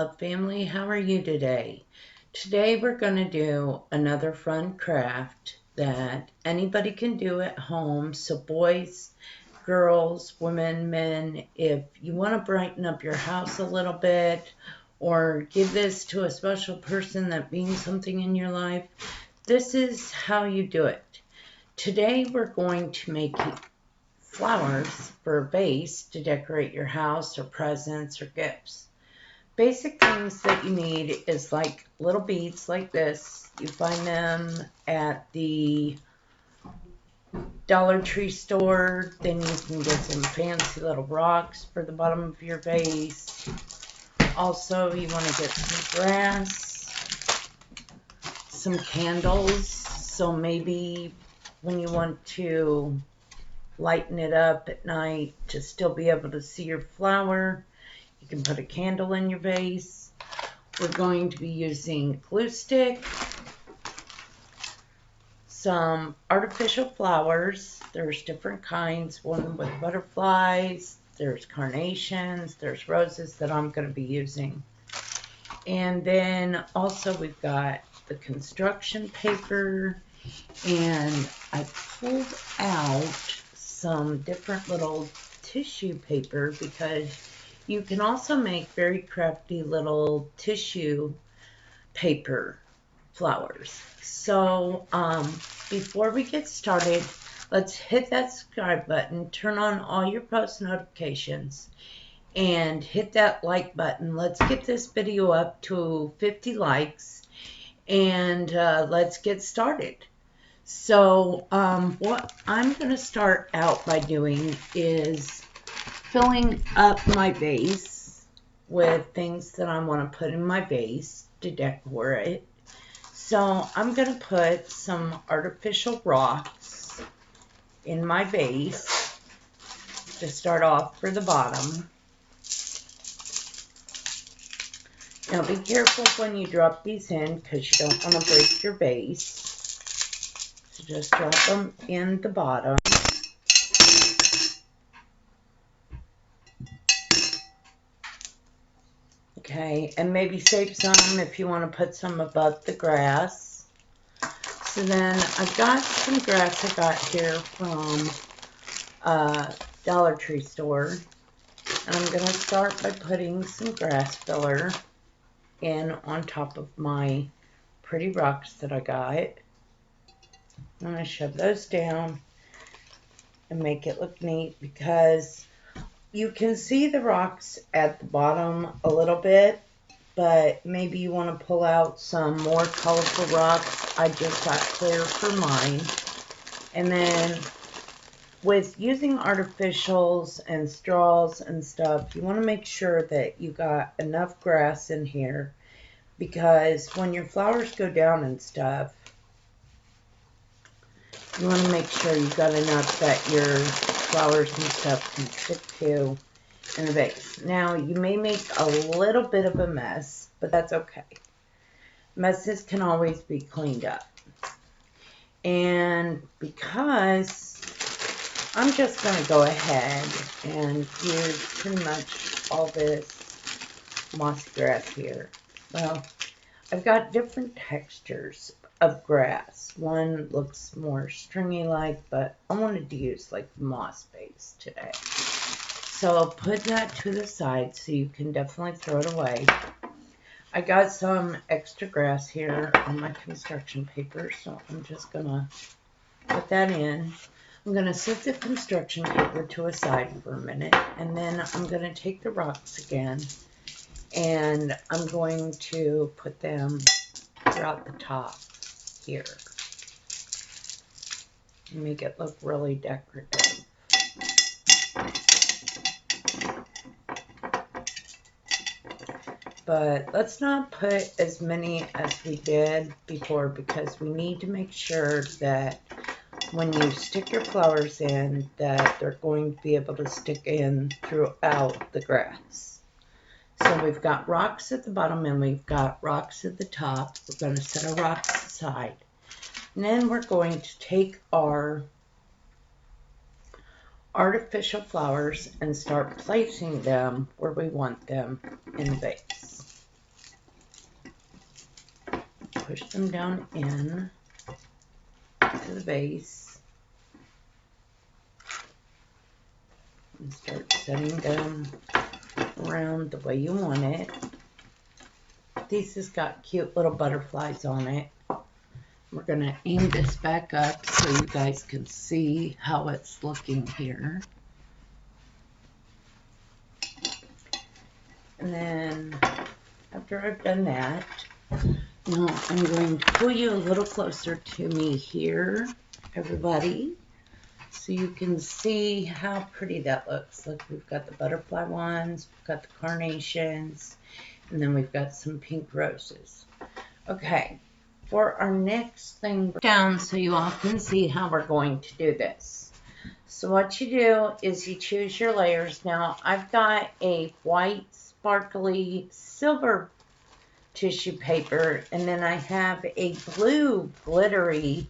love family. How are you today? Today we're going to do another fun craft that anybody can do at home. So boys, girls, women, men, if you want to brighten up your house a little bit or give this to a special person that means something in your life, this is how you do it. Today we're going to make flowers for a vase to decorate your house or presents or gifts. Basic things that you need is like little beads like this. You find them at the Dollar Tree store. Then you can get some fancy little rocks for the bottom of your vase. Also, you want to get some grass, some candles. So maybe when you want to lighten it up at night to still be able to see your flower, you can put a candle in your vase. We're going to be using glue stick, some artificial flowers. There's different kinds, one with butterflies, there's carnations, there's roses that I'm going to be using. And then also we've got the construction paper, and I pulled out some different little tissue paper because you can also make very crafty little tissue paper flowers. So before we get started, let's hit that subscribe button, turn on all your post notifications, and hit that like button. Let's get this video up to 50 likes, and let's get started. So what I'm going to start out by doing is filling up my vase with things that I want to put in my vase to decorate it. So I'm going to put some artificial rocks in my vase to start off for the bottom. Now be careful when you drop these in because you don't want to break your vase. So just drop them in the bottom. Okay, and maybe save some if you want to put some above the grass. So then I've got some grass I got here from Dollar Tree store. And I'm going to start by putting some grass filler in on top of my pretty rocks that I got. I'm going to shove those down and make it look neat because you can see the rocks at the bottom a little bit, but maybe you want to pull out some more colorful rocks. I just got clear for mine. And then with using artificials and straws and stuff, you want to make sure that you got enough grass in here because when your flowers go down and stuff, you want to make sure you got enough that your flowers and stuff can stick to in the vase. Now, you may make a little bit of a mess, but that's okay. Messes can always be cleaned up. And because I'm just going to go ahead and use pretty much all this mossy grass here. Well, I've got different textures of grass. One looks more stringy-like, but I wanted to use like moss base today. So I'll put that to the side so you can definitely throw it away. I got some extra grass here on my construction paper, so I'm just going to put that in. I'm going to set the construction paper to a side for a minute, and then I'm going to take the rocks again, and I'm going to put them throughout the top here. Make it look really decorative. But let's not put as many as we did before because we need to make sure that when you stick your flowers in that they're going to be able to stick in throughout the grass. So we've got rocks at the bottom and we've got rocks at the top. We're going to set our rocks aside. And then we're going to take our artificial flowers and start placing them where we want them in the vase. push them down in to the base and start setting them around the way you want it. This has got cute little butterflies on it. We're going to aim this back up so you guys can see how it's looking here. And then after I've done that, now I'm going to pull you a little closer to me here, everybody, so you can see how pretty that looks. Look, we've got the butterfly ones, we've got the carnations, and then we've got some pink roses. Okay, for our next thing, down so you all can see how we're going to do this. So what you do is you choose your layers. Now I've got a white sparkly silver tissue paper, and then I have a blue glittery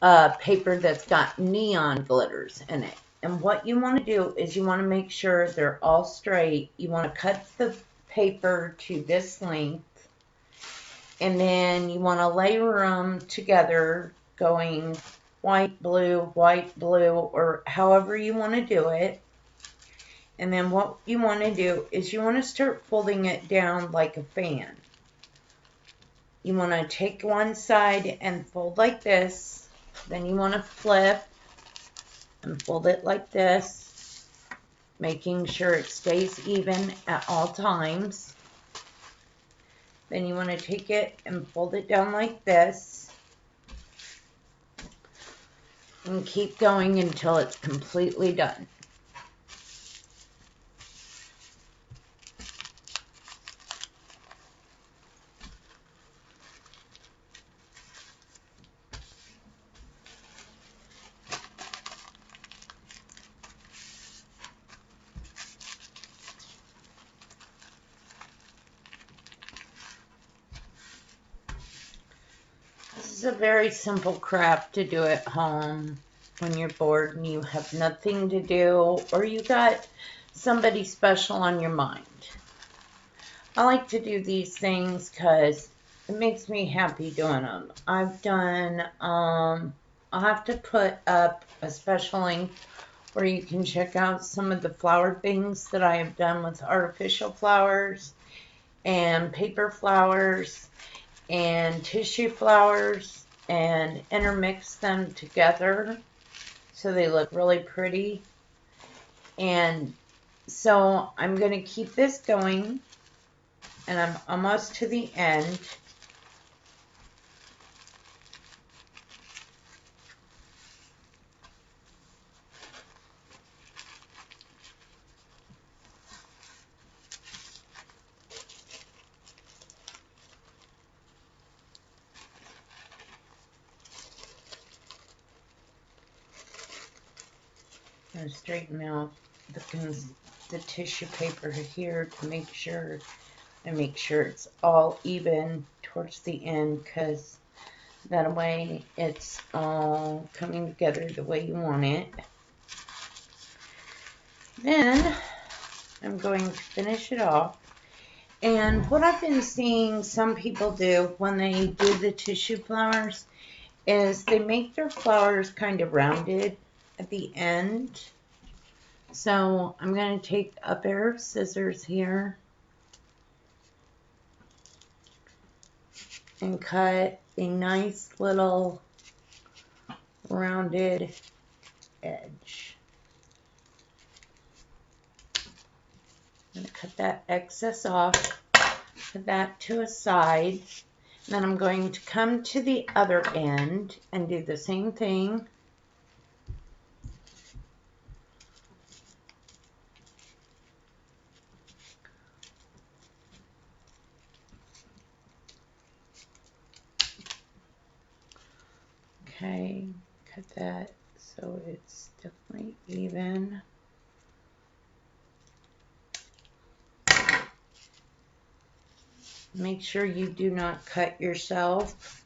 paper that's got neon glitters in it. And what you want to do is you want to make sure they're all straight. You want to cut the paper to this length, and then you want to layer them together going white, blue, or however you want to do it. And then what you want to do is you want to start folding it down like a fan. You want to take one side and fold like this. Then you want to flip and fold it like this, making sure it stays even at all times. Then you want to take it and fold it down like this. And keep going until it's completely done. This is a very simple craft to do at home when you're bored and you have nothing to do, or you got somebody special on your mind. I like to do these things because it makes me happy doing them. I've done, I'll have to put up a special link where you can check out some of the flower things that I have done with artificial flowers and paper flowers and tissue flowers, and intermix them together so they look really pretty. And so I'm going to keep this going, and I'm almost to the end. I'm going to straighten out the tissue paper here to make sure it's all even towards the end, because that way it's all coming together the way you want it. Then I'm going to finish it off. And what I've been seeing some people do when they do the tissue flowers is they make their flowers kind of rounded at the end. So I'm going to take a pair of scissors here and cut a nice little rounded edge. I'm going to cut that excess off, put that to a side. Then I'm going to come to the other end and do the same thing. Okay, cut that so it's definitely even. Make sure you do not cut yourself.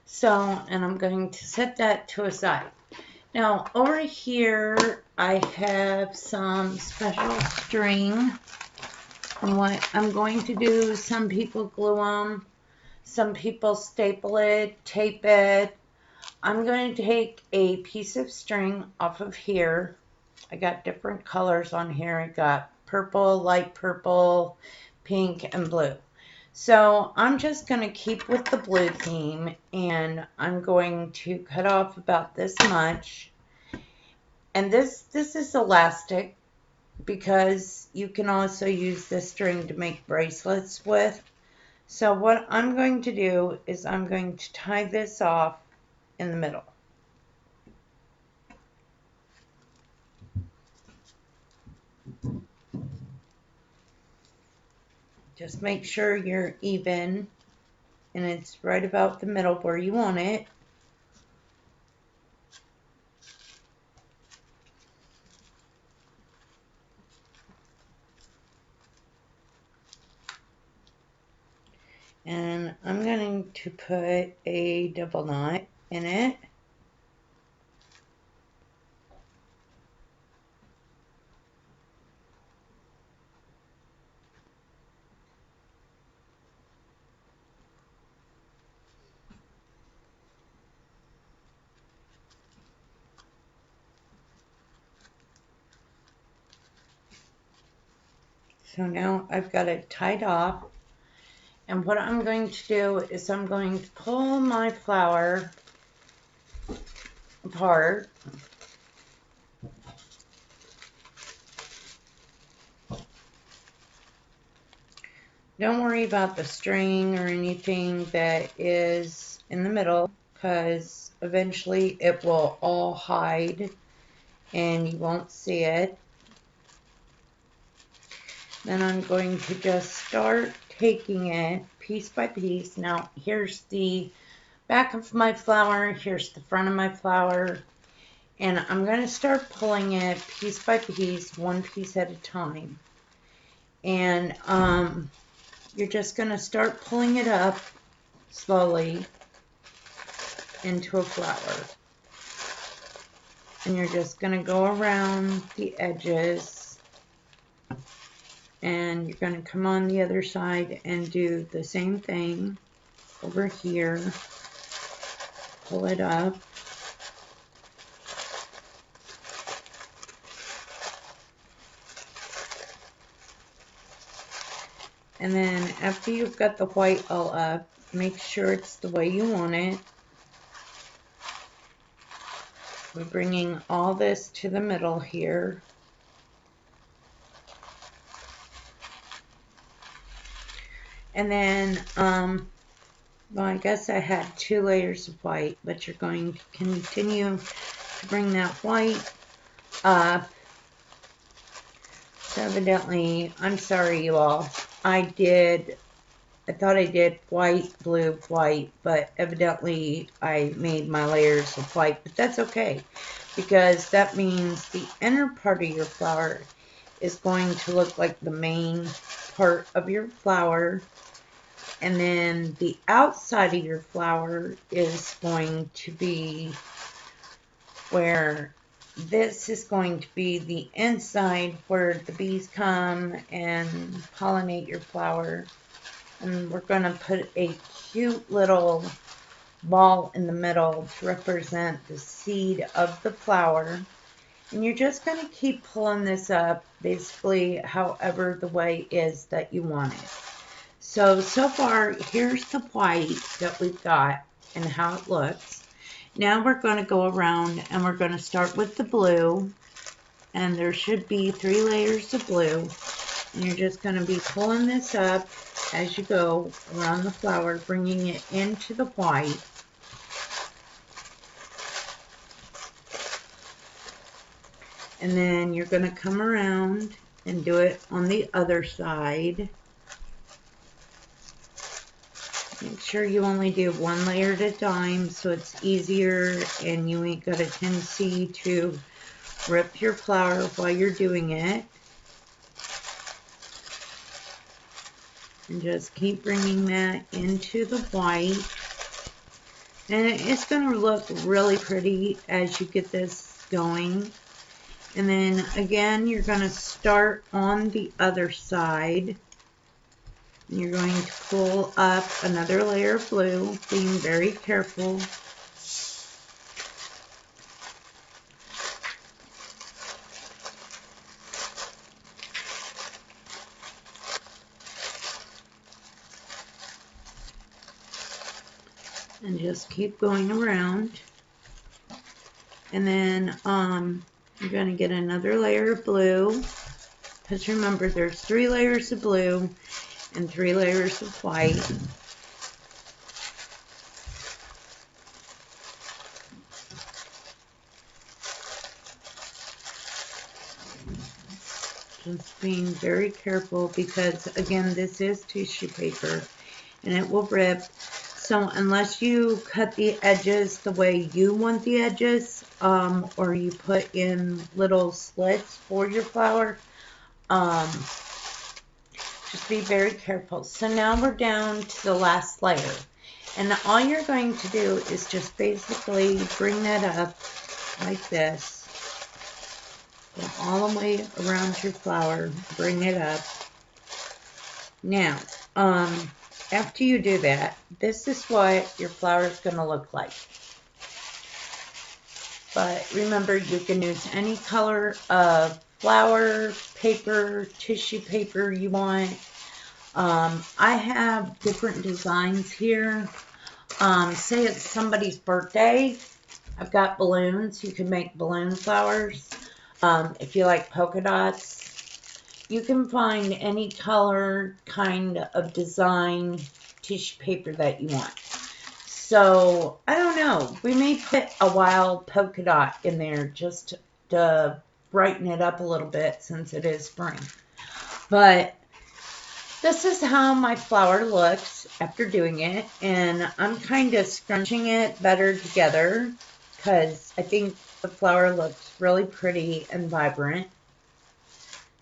So, and I'm going to set that to a side. Now, over here, I have some special string. And what I'm going to do, some people glue them, Some people staple it, tape it. I'm going to take a piece of string off of here. I got different colors on here. I got purple, light purple, pink, and blue. So I'm just going to keep with the blue theme, and I'm going to cut off about this much. And this is elastic because you can also use this string to make bracelets with. So what I'm going to do is I'm going to tie this off in the middle. Just make sure you're even and it's right about the middle where you want it. And I'm going to put a double knot in it. So now I've got it tied off. And what I'm going to do is I'm going to pull my flower apart. Don't worry about the string or anything that is in the middle, because eventually it will all hide and you won't see it. Then I'm going to just start taking it piece by piece. Now here's the back of my flower, here's the front of my flower, and I'm going to start pulling it piece by piece, one piece at a time. And you're just going to start pulling it up slowly into a flower. And you're just going to go around the edges, and you're going to come on the other side and do the same thing over here. Pull it up. And then after you've got the white all up, make sure it's the way you want it. We're bringing all this to the middle here. And then, well, I guess I had 2 layers of white, but you're going to continue to bring that white up. So evidently, I'm sorry you all, I thought I did white, blue, white, but evidently I made my layers of white, but that's okay, because that means the inner part of your flower is going to look like the main part of your flower, and then the outside of your flower is going to be where this is going to be the inside where the bees come and pollinate your flower. And we're going to put a cute little ball in the middle to represent the seed of the flower. And you're just going to keep pulling this up basically however the way is that you want it. So far, here's the white that we've got and how it looks. Now we're going to go around and we're going to start with the blue. And there should be 3 layers of blue. And you're just going to be pulling this up as you go around the flower, bringing it into the white. And then you're going to come around and do it on the other side. Make sure you only do 1 layer at a time so it's easier and you ain't got a tendency to rip your flower while you're doing it. And just keep bringing that into the white. And it's going to look really pretty as you get this going. And then again, you're going to start on the other side. You're going to pull up another layer of blue, being very careful. And just keep going around. And then you're going to get another layer of blue. Because remember, there's 3 layers of blue and 3 layers of white. Just being very careful because, again, this is tissue paper and it will rip. So unless you cut the edges the way you want the edges, or you put in little slits for your flower, just be very careful. So now we're down to the last layer. And all you're going to do is just basically bring that up like this. Go all the way around your flower, bring it up. Now, after you do that, this is what your flower is going to look like. But remember, you can use any color of flower, paper, tissue paper you want. I have different designs here. Say it's somebody's birthday. I've got balloons. You can make balloon flowers. If you like polka dots, you can find any color kind of design tissue paper that you want. So, I don't know. We may put a wild polka dot in there just to brighten it up a little bit since it is spring. But this is how my flower looks after doing it. And I'm kind of scrunching it better together because I think the flower looks really pretty and vibrant.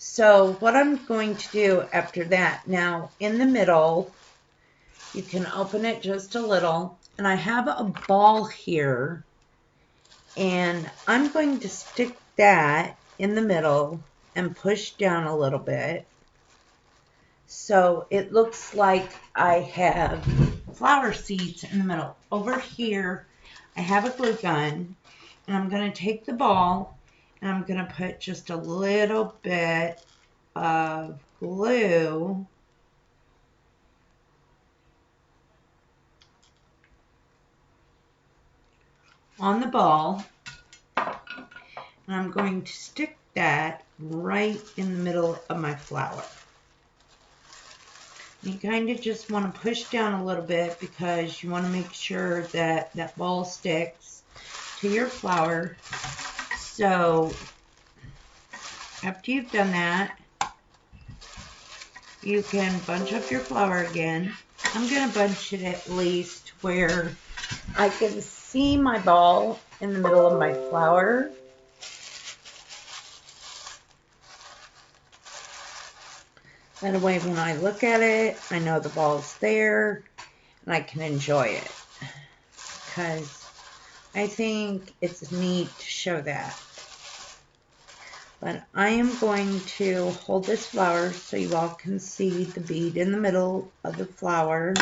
So what I'm going to do after that, now in the middle, you can open it just a little. And I have a ball here. And I'm going to stick that in the middle and push down a little bit. So it looks like I have flower seeds in the middle. Over here, I have a glue gun. And I'm going to take the ball and I'm going to put just a little bit of glue on the ball. And I'm going to stick that right in the middle of my flower. You kind of just want to push down a little bit because you want to make sure that that ball sticks to your flower. So after you've done that, you can bunch up your flower again. I'm going to bunch it at least where I can see my ball in the middle of my flower. That way when I look at it, I know the ball's there and I can enjoy it. Because I think it's neat to show that. But I am going to hold this flower so you all can see the bead in the middle of the flower.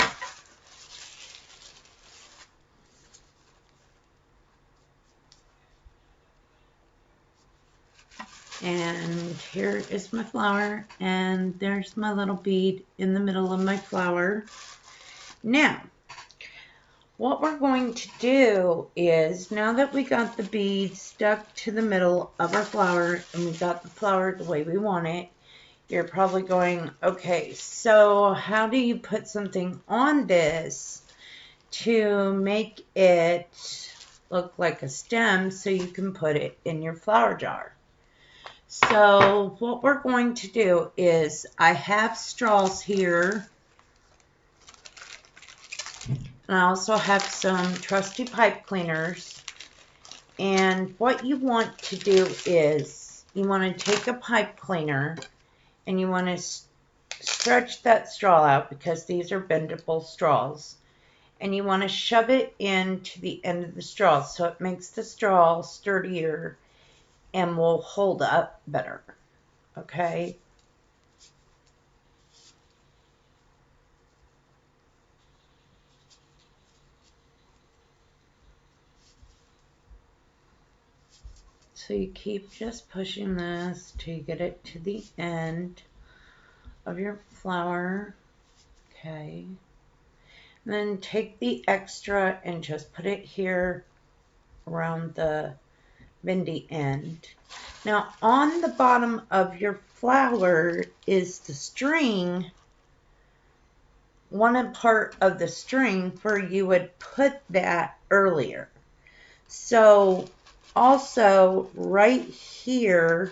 And here is my flower, and there's my little bead in the middle of my flower. Now, what we're going to do is, now that we got the bead stuck to the middle of our flower, and we got the flower the way we want it, you're probably going, okay, so how do you put something on this to make it look like a stem so you can put it in your flower jar? So what we're going to do is, I have straws here, and I also have some trusty pipe cleaners. And what you want to do is, you want to take a pipe cleaner and you want to stretch that straw out, because these are bendable straws. And you want to shove it into the end of the straw so it makes the straw sturdier and will hold up better. Okay? So you keep just pushing this till you get it to the end of your flower. Okay. And then take the extra and just put it here around the bendy end. Now on the bottom of your flower is the string, one part of the string where you would put that earlier. So also right here,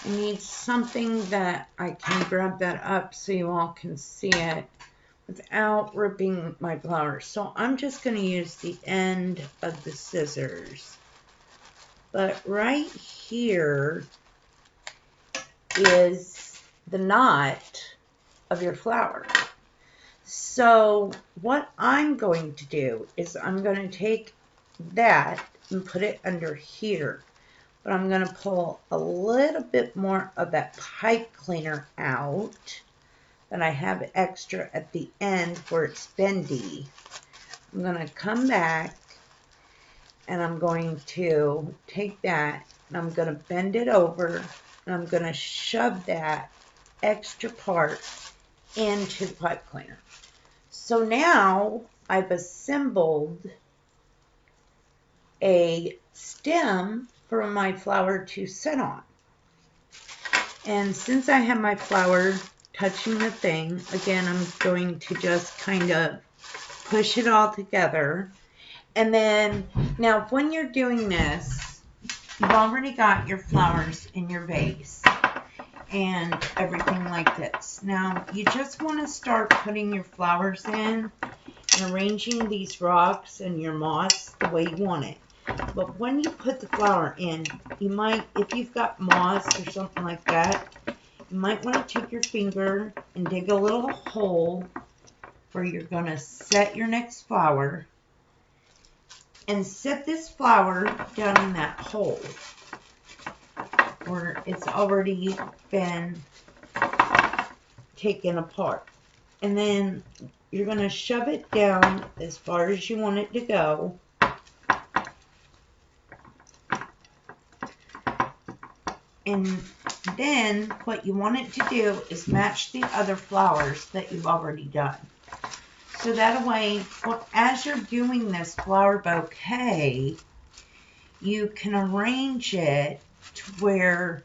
I need something that I can grab that up so you all can see it without ripping my flower. So I'm just going to use the end of the scissors. But right here is the knot of your flower. So what I'm going to do is I'm going to take that and put it under here. But I'm going to pull a little bit more of that pipe cleaner out that I have extra at the end where it's bendy. I'm going to come back and I'm going to take that and I'm going to bend it over and I'm going to shove that extra part into the pipe cleaner. So now I've assembled a stem for my flower to sit on. And since I have my flower touching the thing, again, I'm going to just kind of push it all together. And then, now when you're doing this, you've already got your flowers in your vase and everything like this. Now, you just want to start putting your flowers in and arranging these rocks and your moss the way you want it. But when you put the flower in, you might, if you've got moss or something like that, you might want to take your finger and dig a little hole where you're going to set your next flower and set this flower down in that hole where it's already been taken apart. And then you're going to shove it down as far as you want it to go. And then what you want it to do is match the other flowers that you've already done. So that way, as you're doing this flower bouquet, you can arrange it to where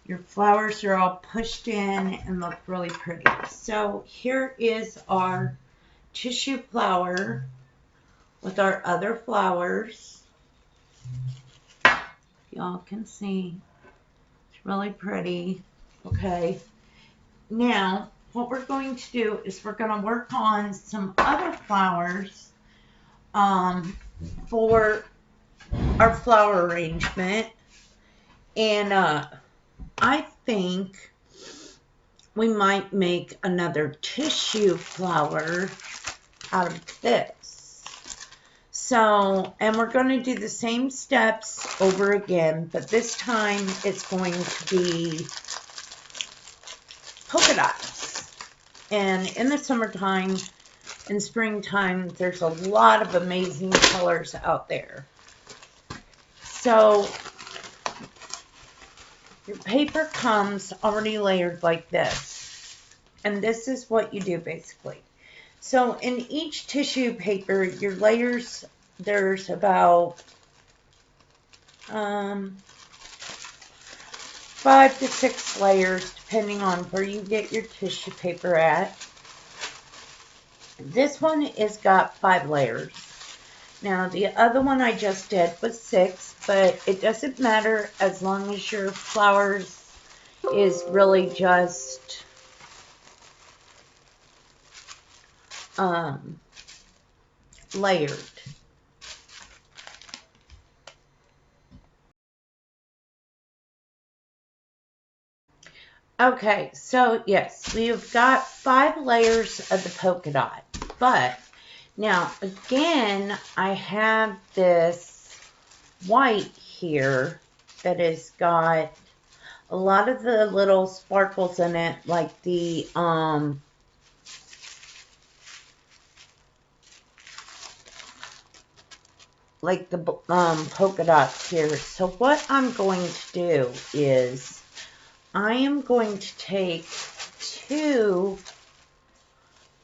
your flowers are all pushed in and look really pretty. So here is our tissue flower with our other flowers. Y'all can see. Really pretty. Okay. Now, what we're going to do is we're going to work on some other flowers for our flower arrangement. And I think we might make another tissue flower out of this. So, and we're going to do the same steps over again, but this time it's going to be polka dots. And in the summertime and springtime, there's a lot of amazing colors out there. So, your paper comes already layered like this. And this is what you do basically. So in each tissue paper, your layers, there's about 5 to 6 layers, depending on where you get your tissue paper at. This one is got 5 layers. Now the other one I just did was 6, but it doesn't matter as long as your flowers is really just layered. Okay, so yes, we've got 5 layers of the polka dot, but now again, I have this white here that has got a lot of the little sparkles in it, like the like the polka dots here. So what I'm going to do is I am going to take 2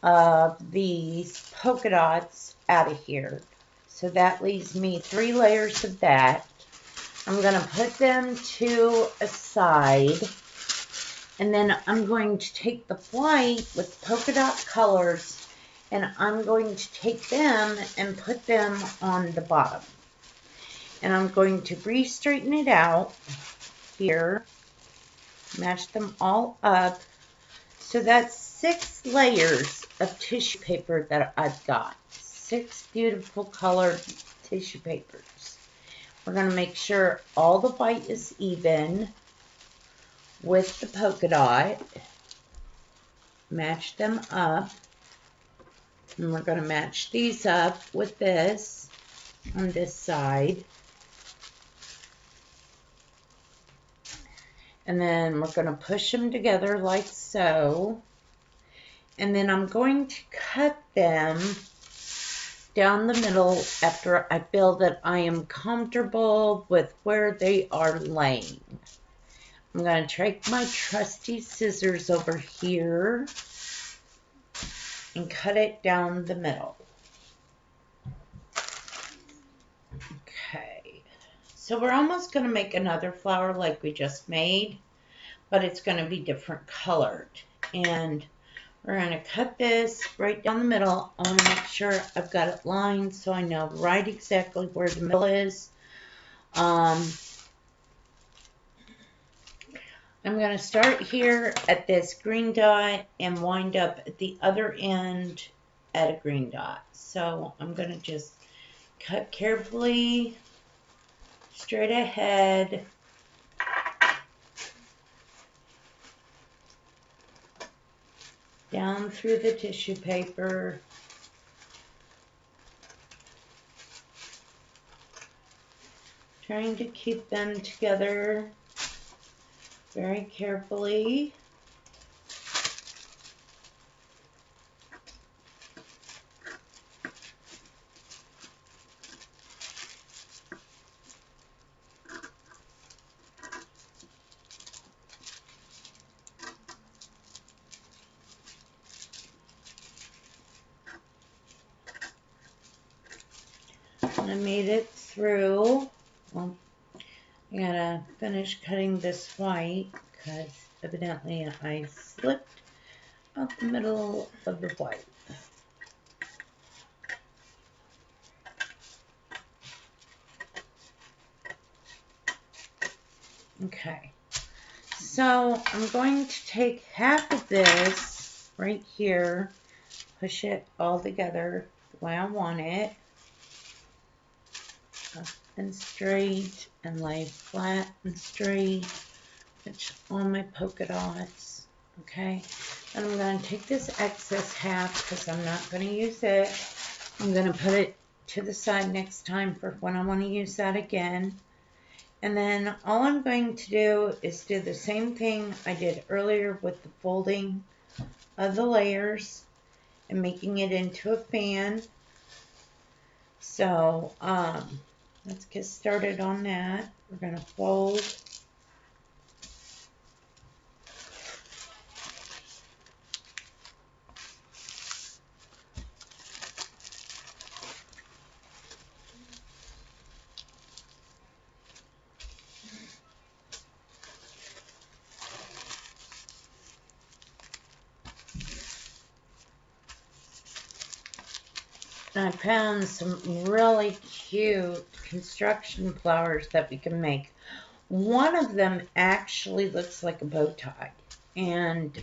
of these polka dots out of here. So that leaves me 3 layers of that. I'm going to put them to a side. And then I'm going to take the white with polka dot colors and I'm going to take them and put them on the bottom. And I'm going to re-straighten it out here, match them all up. So that's 6 layers of tissue paper that I've got. 6 beautiful colored tissue papers. We're going to make sure all the white is even with the polka dot. Match them up. And we're going to match these up with this on this side. And then we're going to push them together like so. And then I'm going to cut them down the middle after I feel that I am comfortable with where they are laying. I'm going to take my trusty scissors over here and cut it down the middle. Okay, so we're almost going to make another flower like we just made, but it's going to be different colored. And we're going to cut this right down the middle. I want to make sure I've got it lined so I know right exactly where the middle is. I'm going to start here at this green dot and wind up at the other end at a green dot. So I'm going to just cut carefully, straight ahead. Down through the tissue paper. Trying to keep them together very carefully. I made it through. Well, I gotta finish cutting this white because evidently I slipped out the middle of the white. Okay, so I'm going to take half of this right here, push it all together the way I want it. Up and straight and lay flat and straight, which on my polka dots. Okay, and I'm going to take this excess half because I'm not going to use it. I'm going to put it to the side next time for when I want to use that again. And then all I'm going to do is do the same thing I did earlier with the folding of the layers and making it into a fan. So let's get started on that. We're going to fold. I found some really cute construction flowers that we can make. One of them actually looks like a bow tie. And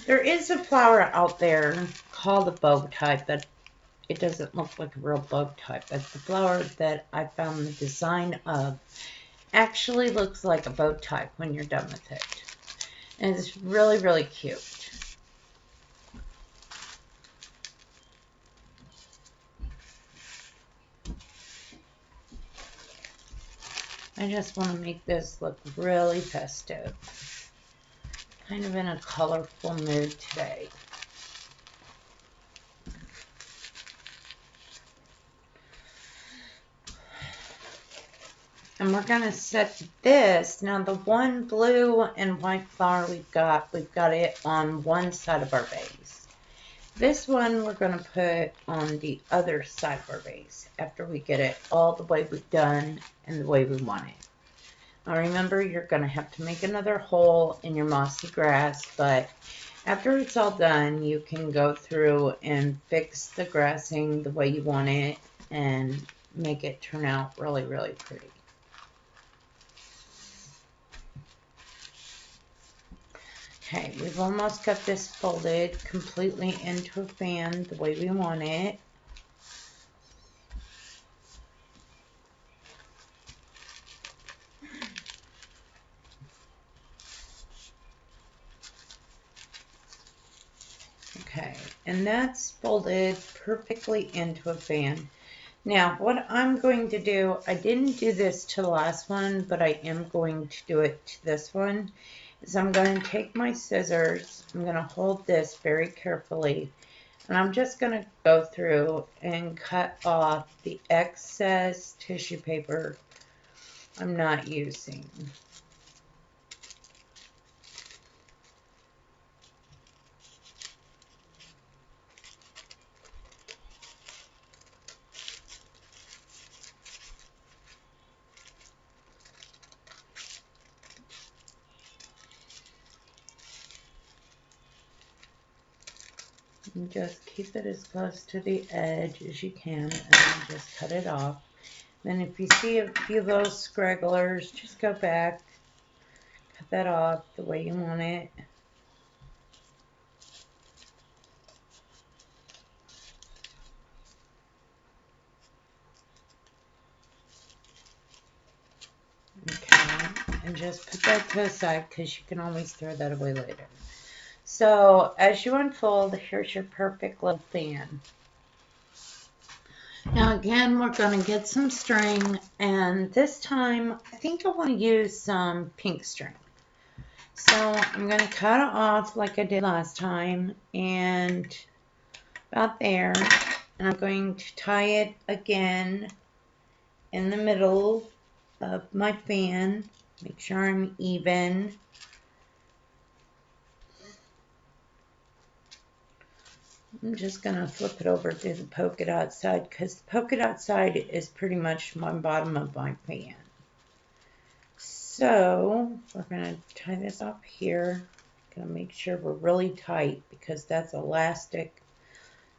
there is a flower out there called a bow tie, but it doesn't look like a real bow tie. But the flower that I found the design of actually looks like a bow tie when you're done with it. And it's really, really cute. I just want to make this look really festive. Kind of in a colorful mood today. And we're going to set this. Now the one blue and white flower we've got it on one side of our vase. This one we're going to put on the other side of our vase after we get it all the way we've done and the way we want it. Now remember, you're going to have to make another hole in your mossy grass, but after it's all done, you can go through and fix the grassing the way you want it and make it turn out really, really pretty. Okay, we've almost got this folded completely into a fan the way we want it. Okay, and that's folded perfectly into a fan. Now, what I'm going to do, I didn't do this to the last one, but I am going to do it to this one, is I'm going to take my scissors, I'm going to hold this very carefully, and I'm just going to go through and cut off the excess tissue paper I'm not using. And just keep it as close to the edge as you can, and then just cut it off. Then if you see a few of those scragglers, just go back, cut that off the way you want it. Okay, and just put that to the side because you can always throw that away later. So as you unfold, here's your perfect little fan. Now again, we're going to get some string, and this time I think I want to use some pink string. So I'm going to cut it off like I did last time, and about there, and I'm going to tie it again in the middle of my fan. Make sure I'm even. I'm just going to flip it over to the polka dot side because the polka dot side is pretty much my bottom of my fan. So we're going to tie this up here. Going to make sure we're really tight because that's elastic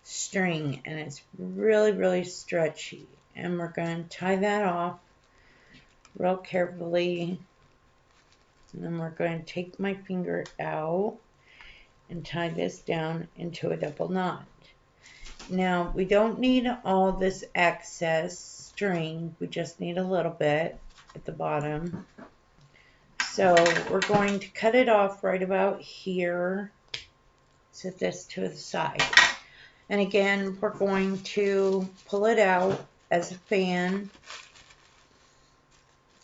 string and it's really, really stretchy. And we're going to tie that off real carefully. And then we're going to take my finger out and tie this down into a double knot. Now, we don't need all this excess string. We just need a little bit at the bottom. So we're going to cut it off right about here. Set this to the side. And again, we're going to pull it out as a fan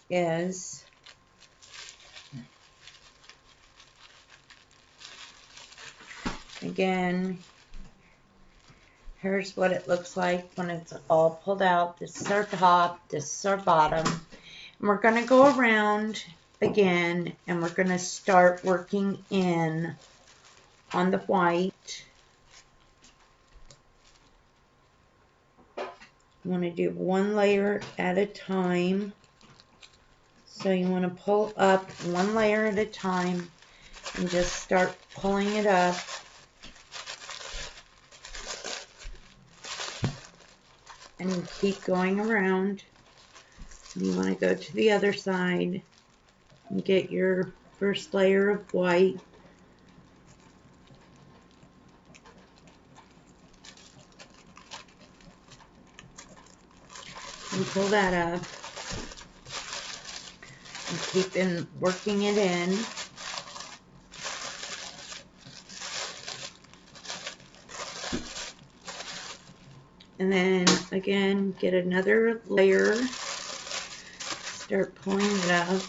is. Again, here's what it looks like when it's all pulled out. This is our top, this is our bottom. And we're going to go around again and we're going to start working in on the white. You want to do one layer at a time. So you want to pull up one layer at a time and just start pulling it up. And keep going around. You want to go to the other side and get your first layer of white. And pull that up. And keep working it in. And then again, get another layer, start pulling it up.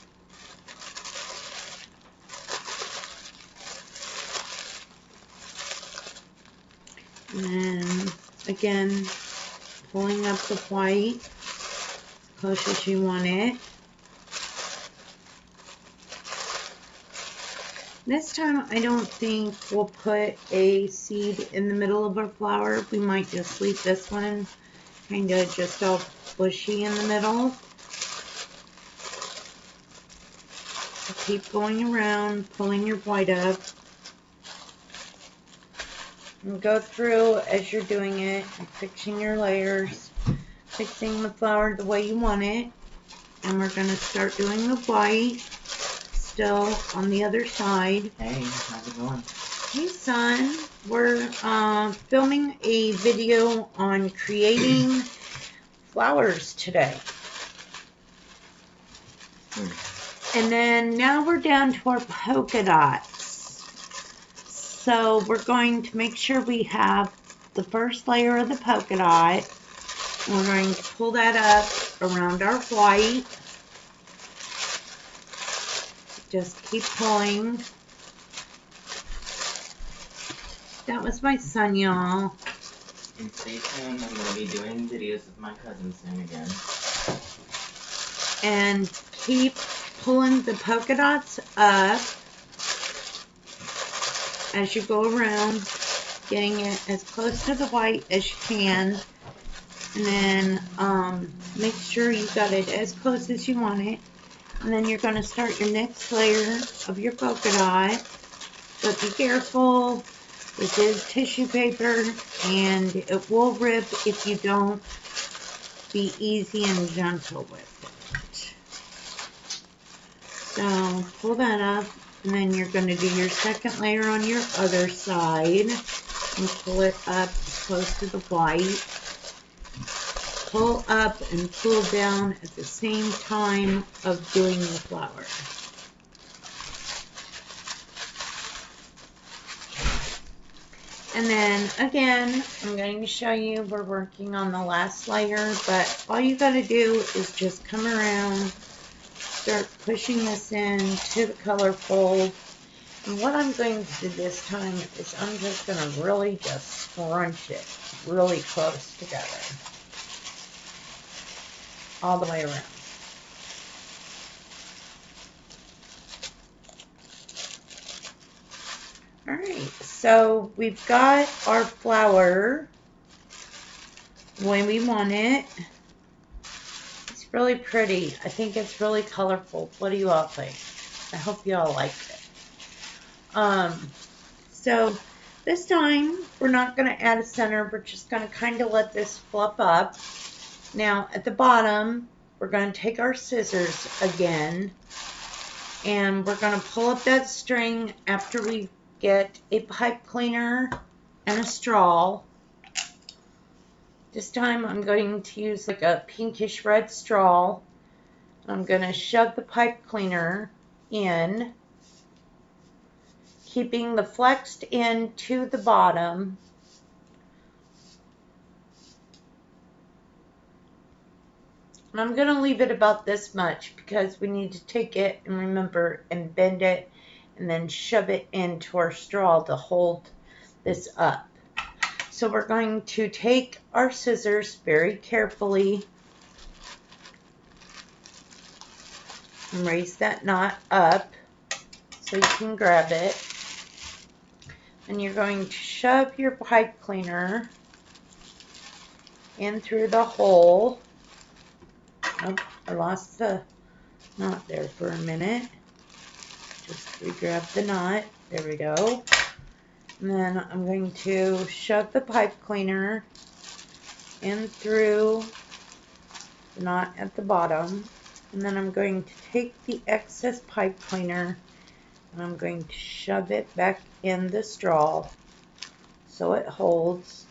And then again, pulling up the white as close as you want it. This time I don't think we'll put a seed in the middle of our flower. We might just leave this one kind of just all bushy in the middle. So keep going around, pulling your white up. And go through as you're doing it and fixing your layers, fixing the flower the way you want it. And we're going to start doing the white still on the other side. Hey, how's it going? Hey son, we're filming a video on creating flowers today. And then now we're down to our polka dots. So we're going to make sure we have the first layer of the polka dot. And we're going to pull that up around our white. Just keep pulling. That was my son, y'all. And stay tuned, I'm going to be doing videos with my cousin soon again. And keep pulling the polka dots up as you go around, getting it as close to the white as you can. And then make sure you got it as close as you want it. And then you're going to start your next layer of your polka dot. But be careful. This is tissue paper and it will rip if you don't be easy and gentle with it. So pull that up and then you're going to do your second layer on your other side and pull it up close to the white. Pull up and pull down at the same time of doing the flower. And then again, I'm going to show you, we're working on the last layer, but all you got to do is just come around, start pushing this in to the color fold. And what I'm going to do this time is I'm just going to really just scrunch it really close together. All the way around. Alright, so we've got our flower the way we want it. It's really pretty. I think it's really colorful. What do you all think? I hope you all like it. So this time we're not going to add a center. We're just going to kind of let this fluff up. Now at the bottom, we're going to take our scissors again, and we're going to pull up that string after we get a pipe cleaner and a straw. This time I'm going to use like a pinkish red straw. I'm going to shove the pipe cleaner in, keeping the flexed end to the bottom. And I'm going to leave it about this much because we need to take it and remember and bend it and then shove it into our straw to hold this up. So we're going to take our scissors very carefully and raise that knot up so you can grab it. And you're going to shove your pipe cleaner in through the hole. Oh, I lost the knot there for a minute. Just re-grab the knot. There we go. And then I'm going to shove the pipe cleaner in through the knot at the bottom. And then I'm going to take the excess pipe cleaner and I'm going to shove it back in the straw so it holds.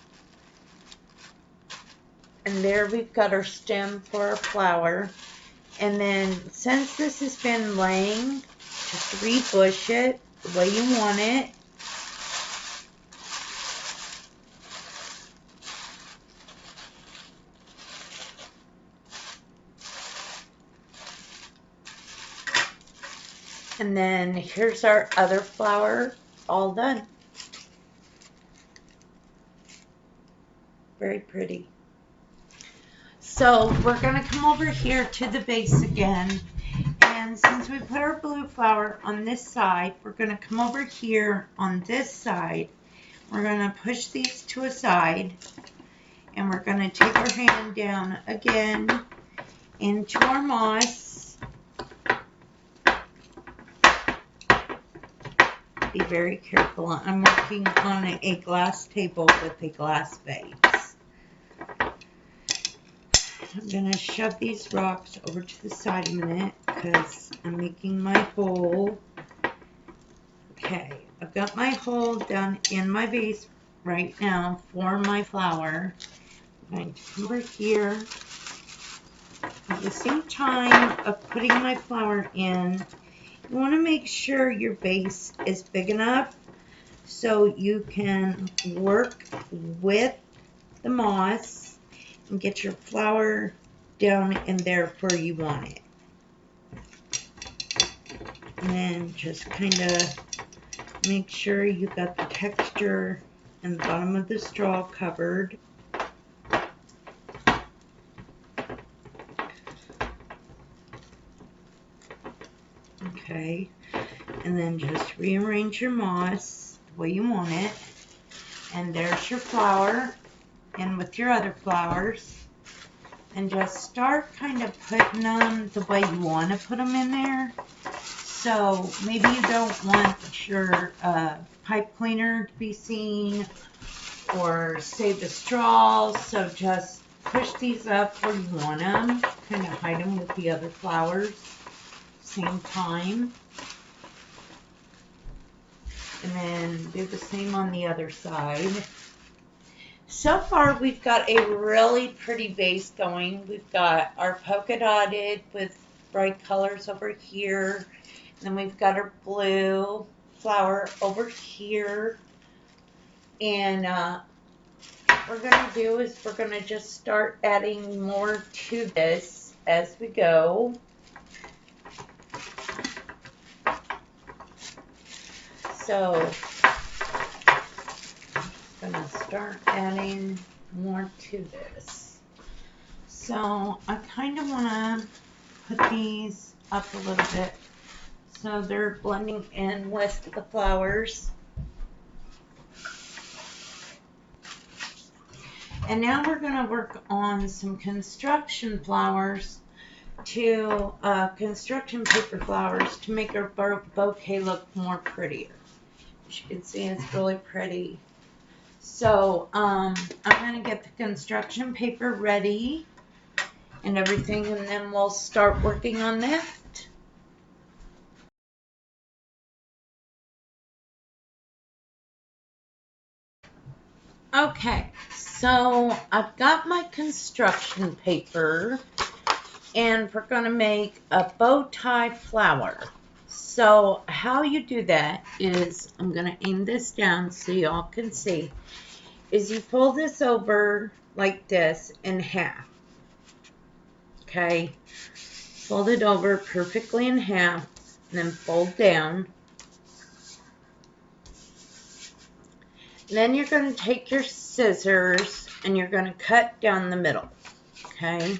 And there we've got our stem for our flower. And then since this has been laying, just rebush it the way you want it. And then here's our other flower all done. Very pretty. So we're going to come over here to the vase again. And since we put our blue flower on this side, we're going to come over here on this side. We're going to push these to a side, and we're going to take our hand down again into our moss. Be very careful. I'm working on a glass table with a glass vase. I'm going to shove these rocks over to the side a minute because I'm making my hole. Okay, I've got my hole down in my vase right now for my flower. I'm going to come over here. At the same time of putting my flower in, you want to make sure your base is big enough so you can work with the moss and get your flower down in there where you want it. And then just kind of make sure you got the texture and the bottom of the straw covered. Okay, and then just rearrange your moss the way you want it. And there's your flower, and with your other flowers. And just start kind of putting them the way you want to put them in there. So maybe you don't want your pipe cleaner to be seen, or save the straw, so just push these up where you want them. Kind of hide them with the other flowers. Same time. And then do the same on the other side. So far we've got a really pretty base going. We've got our polka dotted with bright colors over here. And then we've got our blue flower over here. And what we're going to do is we're going to just start adding more to this as we go. So I'm going to start adding more to this. So I kind of want to put these up a little bit so they're blending in with the flowers. And now we're going to work on some construction flowers construction paper flowers to make our bouquet look more prettier. As you can see, it's really pretty. So I'm going to get the construction paper ready and everything, and then we'll start working on that. Okay, so I've got my construction paper, and we're going to make a bow tie flower. So how you do that is, I'm going to aim this down so y'all can see, is you fold this over like this in half. Okay, fold it over perfectly in half, and then fold down. And then you're going to take your scissors and you're going to cut down the middle. Okay.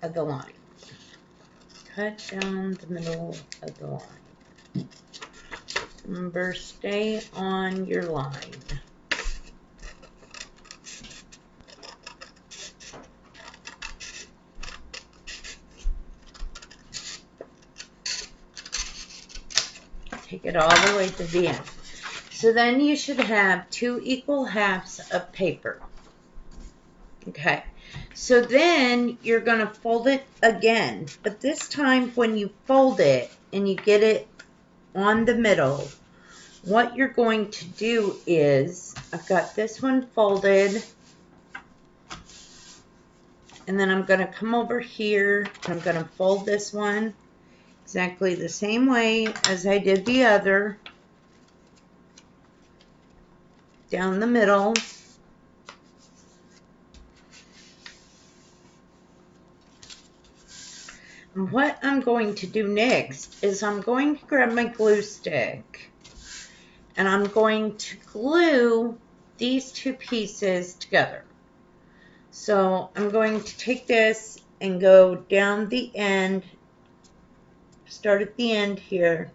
Of the line. Cut down the middle of the line. Remember, stay on your line. Take it all the way to the end. So then you should have 2 equal halves of paper. Okay. So then you're going to fold it again. But this time when you fold it and you get it on the middle, what you're going to do is, I've got this one folded, and then I'm going to come over here and I'm going to fold this one exactly the same way as I did the other, down the middle. And what I'm going to do next is I'm going to grab my glue stick And I'm going to glue these two pieces together. So I'm going to take this and go down the end, start at the end here,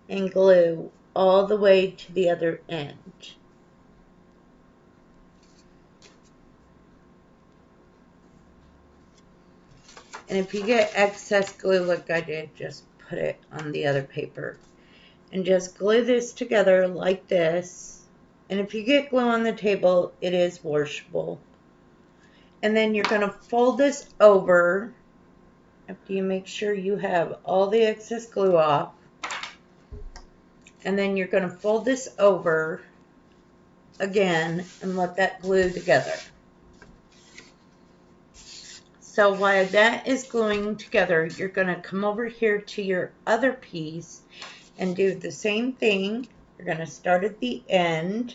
and glue all the way to the other end. And if you get excess glue like I did, just put it on the other paper. And just glue this together like this. And if you get glue on the table, it is washable. And then you're going to fold this over after you make sure you have all the excess glue off. And then you're going to fold this over again and let that glue together. So while that is gluing together, you're going to come over here to your other piece and do the same thing. You're going to start at the end.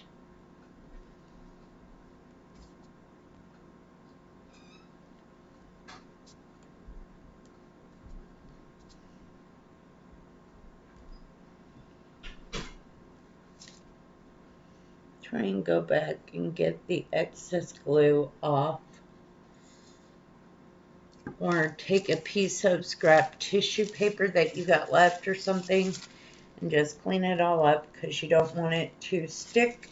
Try and go back and get the excess glue off. Or take a piece of scrap tissue paper that you got left or something and just clean it all up because you don't want it to stick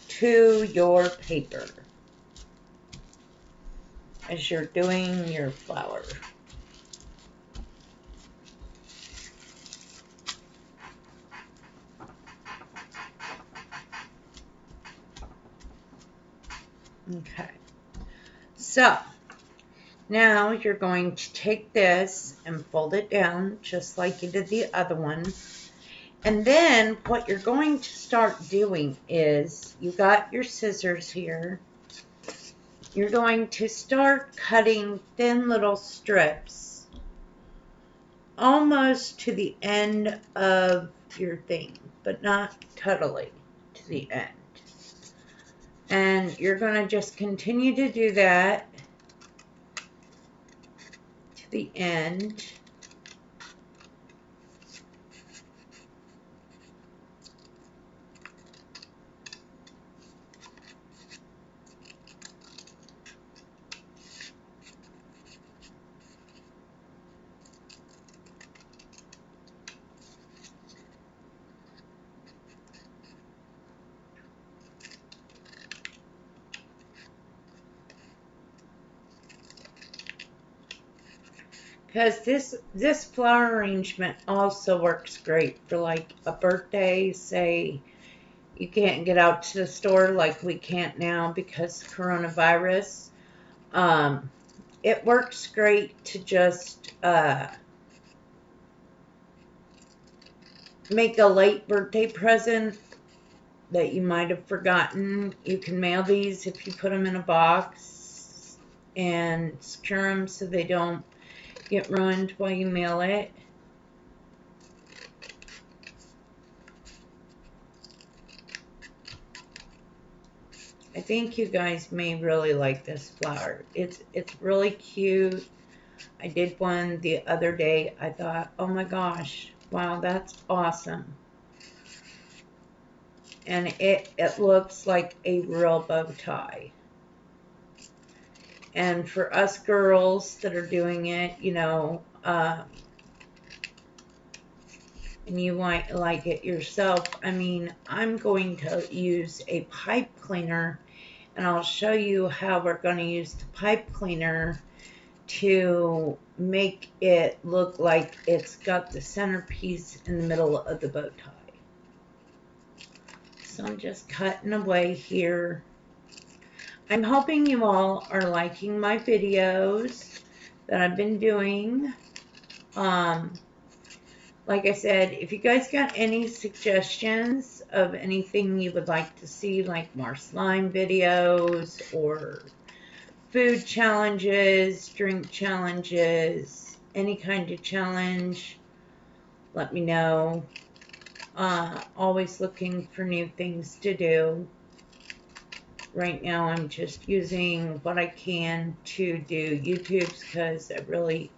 to your paper as you're doing your flower. Okay, so now you're going to take this and fold it down just like you did the other one. And then what you're going to start doing is, you got your scissors here. You're going to start cutting thin little strips almost to the end of your thing, but not totally to the end. And you're going to just continue to do that to the end. Because this flower arrangement also works great for like a birthday. Say you can't get out to the store like we can't now because coronavirus. It works great to just make a late birthday present that you might have forgotten. You can mail these if you put them in a box and secure them so they don't get ruined while you mail it. I think you guys may really like this flower. It's really cute. I did one the other day. I thought, oh my gosh, wow, that's awesome. And it looks like a real bow tie. And for us girls that are doing it, you know, and you might like it yourself, I mean, I'm going to use a pipe cleaner, and I'll show you how we're going to use the pipe cleaner to make it look like it's got the centerpiece in the middle of the bow tie. So I'm just cutting away here. I'm hoping you all are liking my videos that I've been doing. Like I said, if you guys got any suggestions of anything you would like to see, like more slime videos or food challenges, drink challenges, any kind of challenge, let me know. Always looking for new things to do. Right now I'm just using what I can to do YouTube's because I really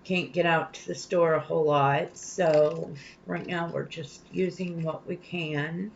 can't get out to the store a whole lot, so right now we're just using what we can.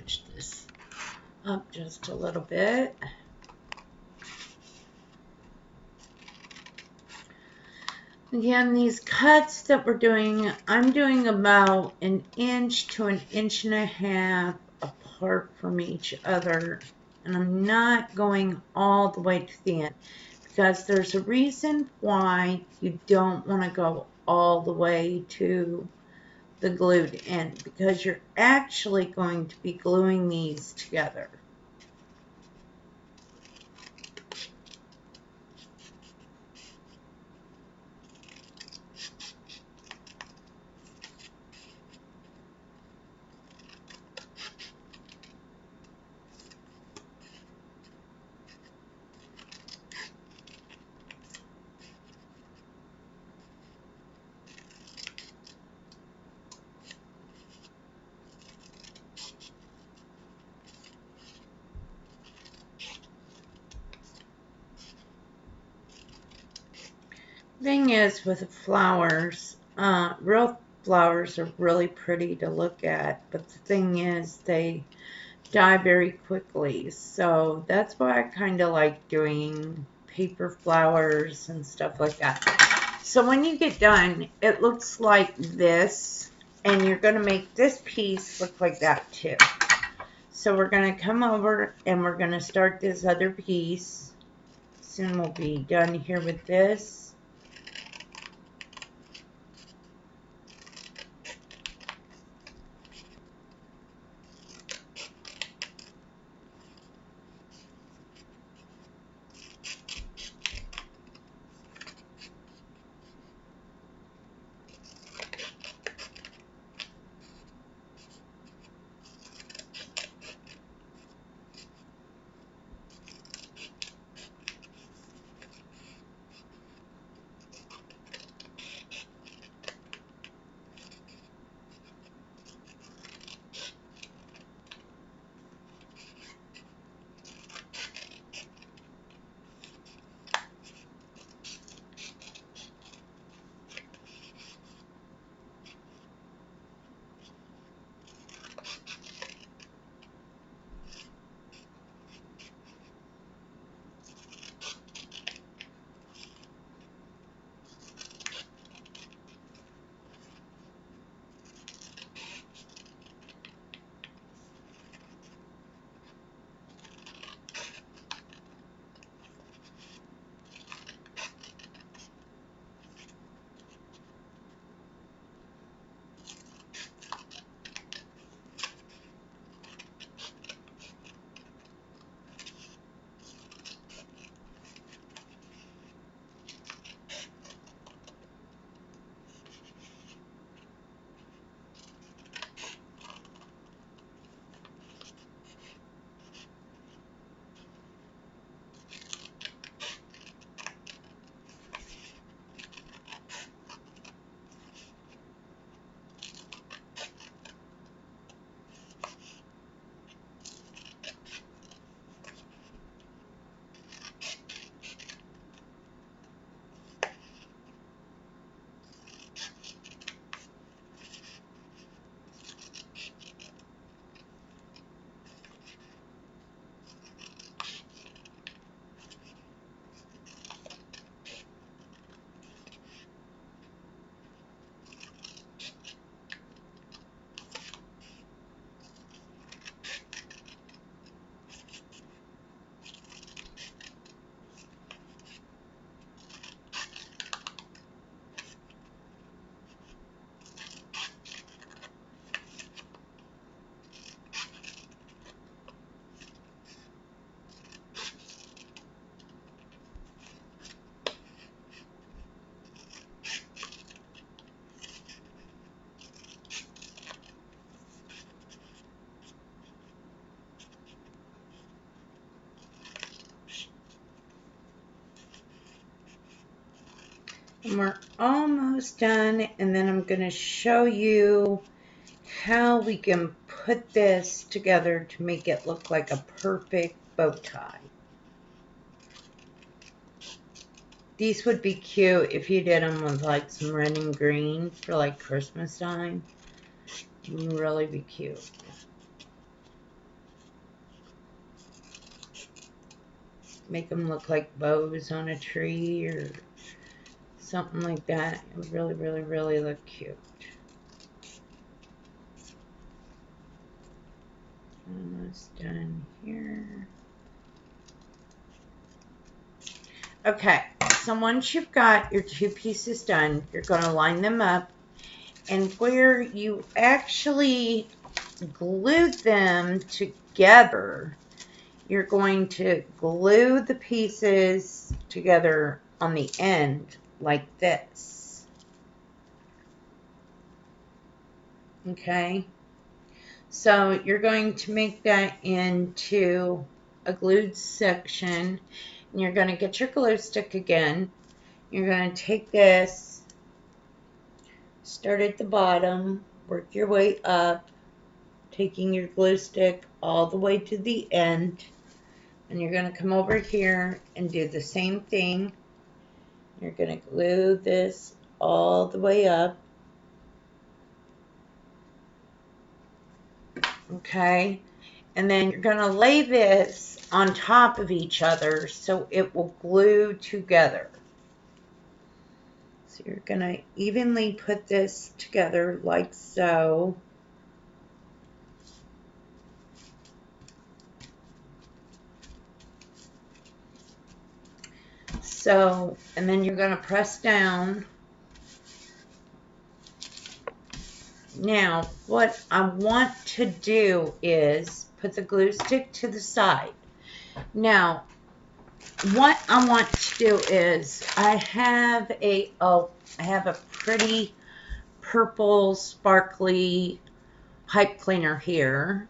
Push this up just a little bit. Again, these cuts that we're doing, I'm doing about 1 to 1.5 inches apart from each other. And I'm not going all the way to the end because there's a reason why you don't want to go all the way to the glued end, because you're actually going to be gluing these together. Thing is with the flowers, real flowers are really pretty to look at, but the thing is they die very quickly, so that's why I kind of like doing paper flowers and stuff like that. So when you get done, it looks like this, and you're going to make this piece look like that too. So we're going to come over and we're going to start this other piece. Soon we'll be done here with this. We're almost done, and then I'm going to show you how we can put this together to make it look like a perfect bow tie. These would be cute if you did them with like some red and green for like Christmas time. Would really be cute. Make them look like bows on a tree or something like that. It would really, really, really look cute. Almost done here. Okay, so once you've got your 2 pieces done, you're going to line them up, and where you actually glued them together, you're going to glue the pieces together on the end like this. Okay, so you're going to make that into a glued section. And you're going to get your glue stick again. You're going to take this, start at the bottom, work your way up, taking your glue stick all the way to the end. And you're going to come over here and do the same thing. You're going to glue this all the way up. Okay. And then you're going to lay this on top of each other so it will glue together. So you're going to evenly put this together like so. So, and then you're going to press down. Now, what I want to do is put the glue stick to the side. Now, what I want to do is I have a pretty purple sparkly pipe cleaner here.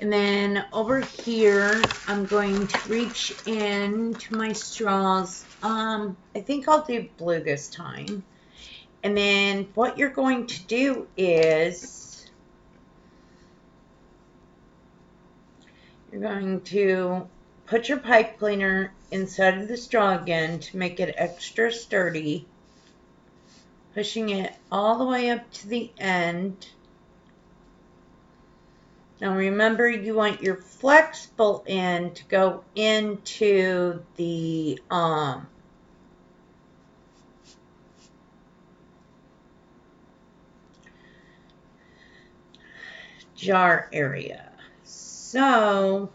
And then over here, I'm going to reach into my straws. I think I'll do blue this time. And then what you're going to do is you're going to put your pipe cleaner inside of the straw again to make it extra sturdy, pushing it all the way up to the end. Now remember, you want your flexible end to go into the jar area. So,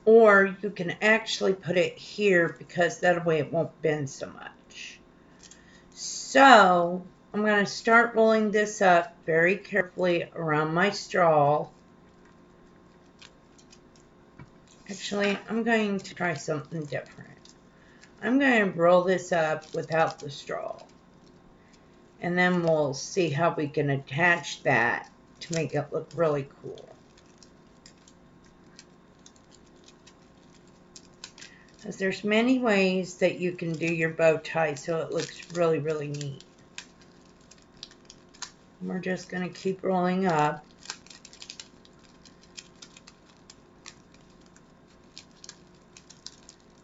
or you can actually put it here because that way it won't bend so much. So, I'm going to start rolling this up very carefully around my straw. Actually, I'm going to try something different. I'm going to roll this up without the straw. And then we'll see how we can attach that to make it look really cool. Because there's many ways that you can do your bow tie so it looks really, really neat. And we're just going to keep rolling up.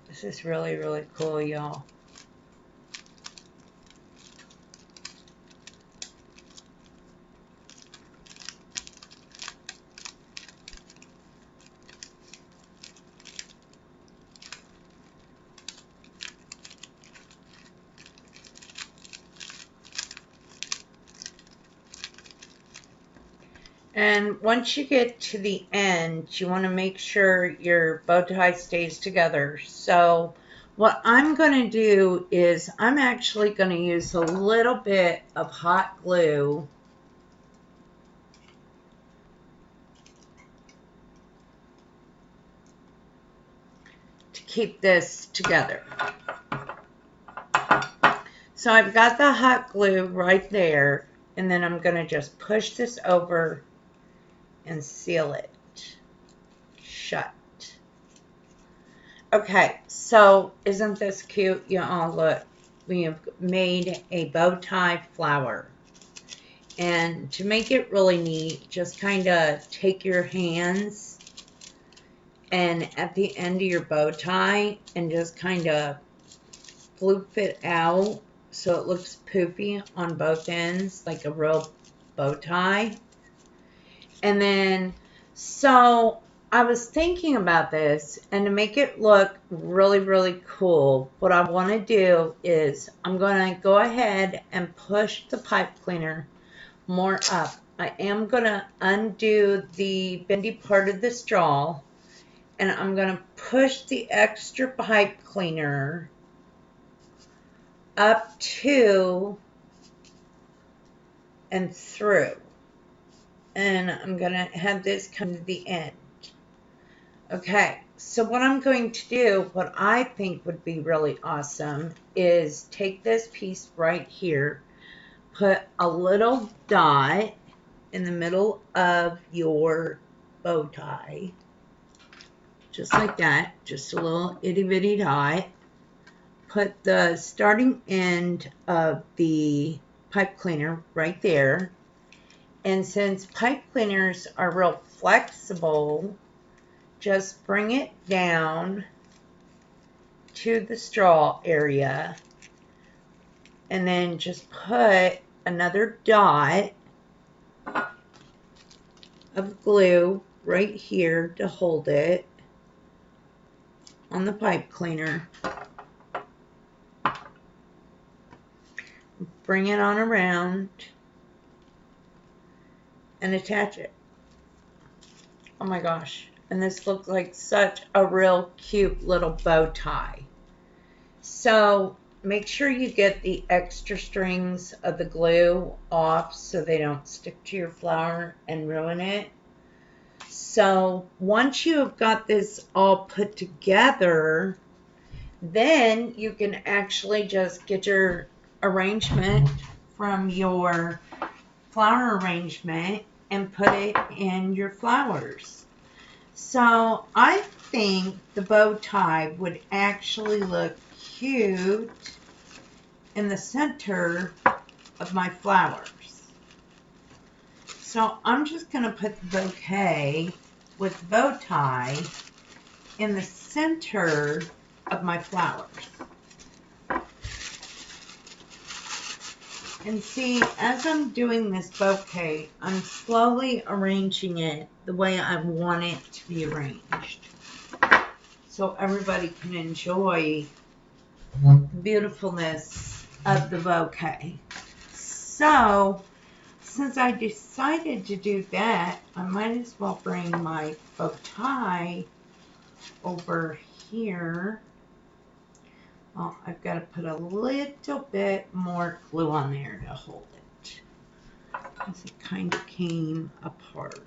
This is really, really cool, y'all. And once you get to the end, you want to make sure your bow tie stays together. So what I'm going to do is I'm actually going to use a little bit of hot glue to keep this together. So I've got the hot glue right there, and then I'm going to just push this over and seal it shut. Okay, so isn't this cute? Y'all look. we have made a bow tie flower. And to make it really neat, just kind of take your hands and at the end of your bow tie and just kind of floop it out so it looks poofy on both ends like a real bow tie. And then, so I was thinking about this, and to make it look really, really cool, what I want to do is I'm going to go ahead and push the pipe cleaner more up. I am going to undo the bendy part of the straw, and I'm going to push the extra pipe cleaner up to and through. And I'm going to have this come to the end. Okay, so what I'm going to do, what I think would be really awesome, is take this piece right here, put a little dot in the middle of your bow tie, just like that, just a little itty bitty dot. Put the starting end of the pipe cleaner right there. And since pipe cleaners are real flexible, just bring it down to the straw area and then just put another dot of glue right here to hold it on the pipe cleaner. Bring it on around and attach it. Oh my gosh. And this looks like such a real cute little bow tie. So make sure you get the extra strings of the glue off so they don't stick to your flower and ruin it. So once you have got this all put together, then you can actually just get your arrangement from your flower arrangement and put it in your flowers. So I think the bow tie would actually look cute in the center of my flowers. So I'm just going to put the bouquet with the bow tie in the center of my flowers. And see, as I'm doing this bouquet, I'm slowly arranging it the way I want it to be arranged, so everybody can enjoy the beautifulness of the bouquet. So, since I decided to do that, I might as well bring my bow tie over here. Well, I've got to put a little bit more glue on there to hold it, because it kind of came apart.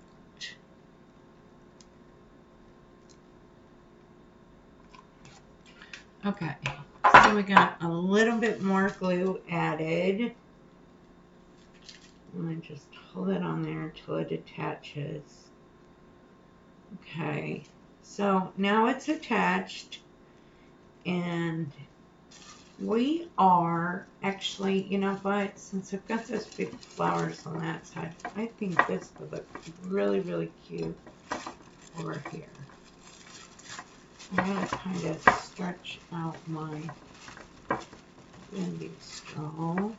Okay, so we got a little bit more glue added. I'm going to just hold it on there until it attaches. Okay, so now it's attached, and we are actually, you know what, since I've got those big flowers on that side, I think this would look really, really cute over here. I'm going to kind of stretch out my bendy straw.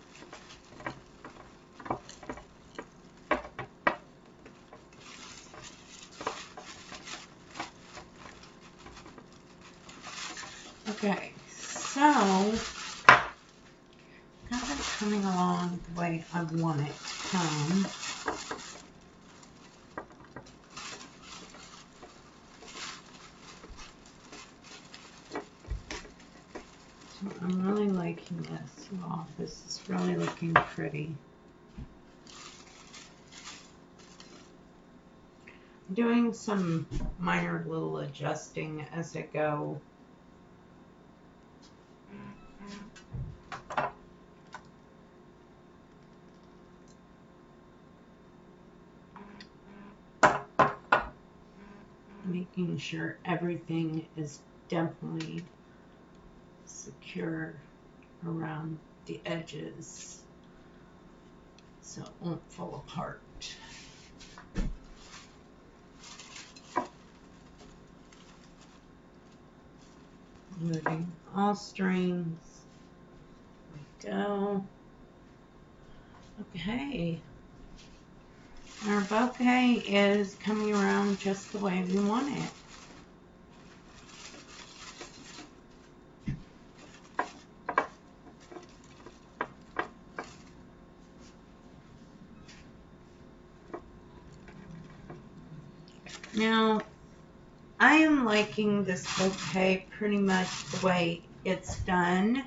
Okay, so got it coming along the way I want it to come. So I'm really liking this. Oh, this is really looking pretty. I'm doing some minor little adjusting as I go. Making sure everything is definitely secure around the edges so it won't fall apart. Moving all strings. There we go. Okay. Our bouquet is coming around just the way we want it. Now, I am liking this bouquet pretty much the way it's done.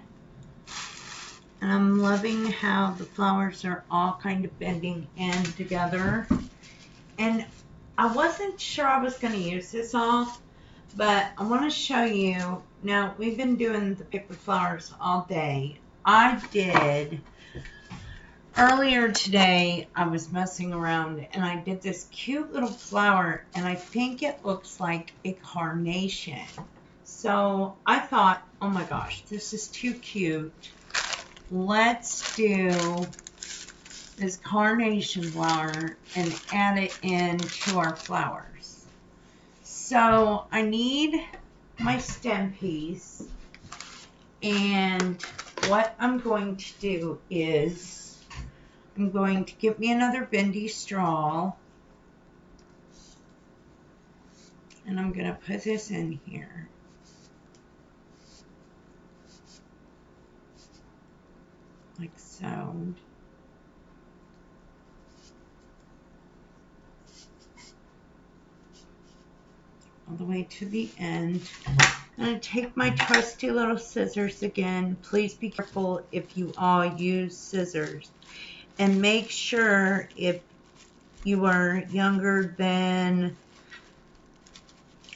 And I'm loving how the flowers are all kind of bending in together. And I wasn't sure I was going to use this all, but I want to show you. Now, we've been doing the paper flowers all day. I did, earlier today, I was messing around and I did this cute little flower, and I think it looks like a carnation. So I thought, oh my gosh, this is too cute. Let's do this carnation flower and add it into our flowers. So I need my stem piece, and what I'm going to do is I'm going to get me another bendy straw, and I'm going to put this in here. Like so. All the way to the end. I'm going to take my trusty little scissors again. Please be careful if you all use scissors. And make sure if you are younger than,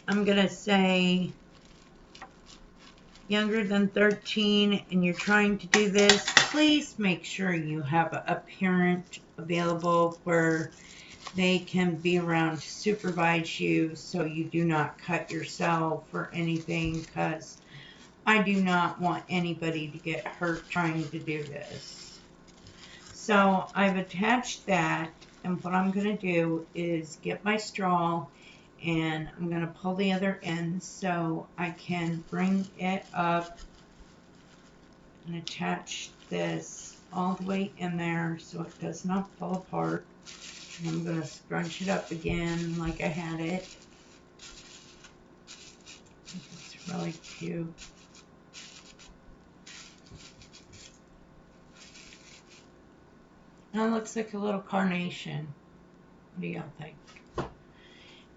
I'm going to say, younger than 13 and you're trying to do this, please make sure you have a parent available where they can be around to supervise you so you do not cut yourself or anything, because I do not want anybody to get hurt trying to do this. So I've attached that, and what I'm going to do is get my straw, and I'm going to pull the other end so I can bring it up and attach this all the way in there so it does not fall apart. And I'm going to scrunch it up again like I had it. It's really cute. Now it looks like a little carnation. What do y'all think?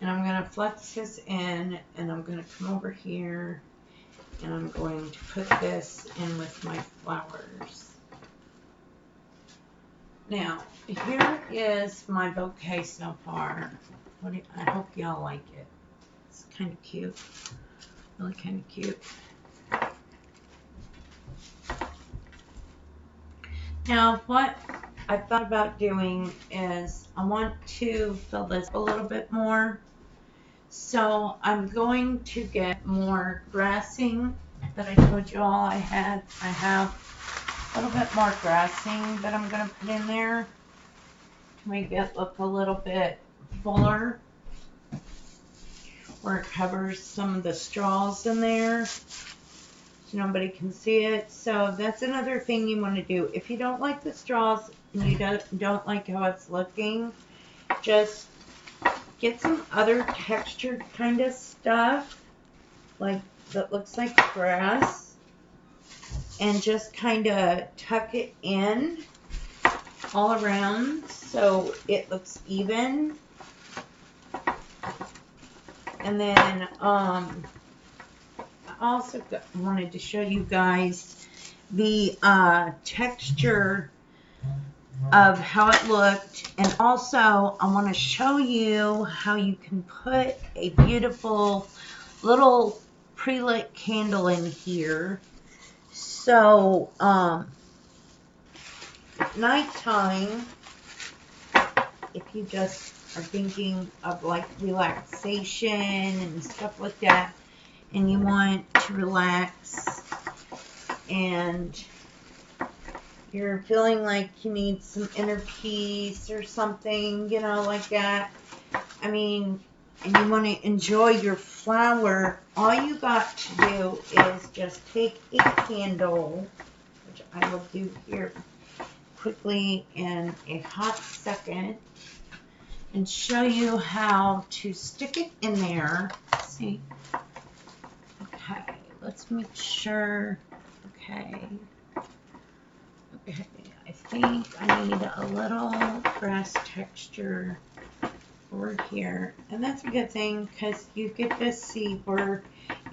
And I'm going to flex this in, and I'm going to come over here, and I'm going to put this in with my flowers. Now, here is my bouquet so far. I hope y'all like it. It's kind of cute. Really kind of cute. Now, what I thought about doing is I want to fill this a little bit more. So I'm going to get more grassing that I told you all I had. I have a little bit more grassing that I'm going to put in there to make it look a little bit fuller, where it covers some of the straws in there so nobody can see it. So that's another thing you want to do. If you don't like the straws and you don't like how it's looking, just get some other textured kind of stuff, like that looks like grass, and just kind of tuck it in all around so it looks even. And then I also wanted to show you guys the texture of how it looked, and also I want to show you how you can put a beautiful little pre-lit candle in here. So at nighttime, if you just are thinking of like relaxation and stuff like that, and you want to relax and you're feeling like you need some inner peace or something, you know, like that. I mean, and you want to enjoy your flower, all you got to do is just take a candle, which I will do here quickly in a hot second, and show you how to stick it in there. See? Okay, let's make sure. Okay. Okay, I think I need a little grass texture over here. And that's a good thing because you get to see where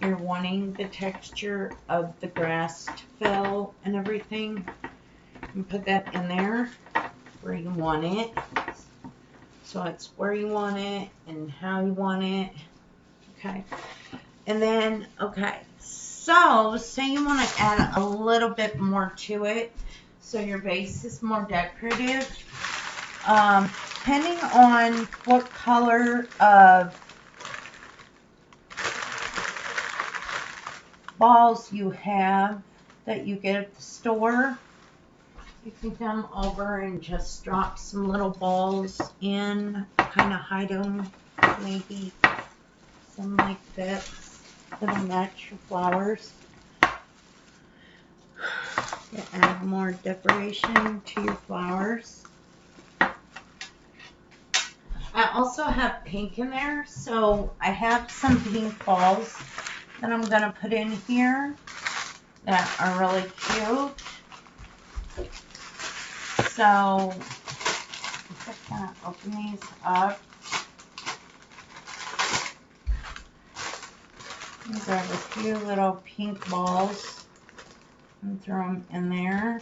you're wanting the texture of the grass to fill and everything. And put that in there where you want it. So it's where you want it and how you want it. Okay. And then, okay, so say you want to add a little bit more to it so your base is more decorative. Depending on what color of balls you have that you get at the store, you can come over and just drop some little balls in, kind of hide them, maybe some like this, that'll match your flowers. To add more decoration to your flowers. I also have pink in there, so I have some pink balls that I'm going to put in here that are really cute. So, I'm just going to open these up. Grab a few little pink balls and throw them in there.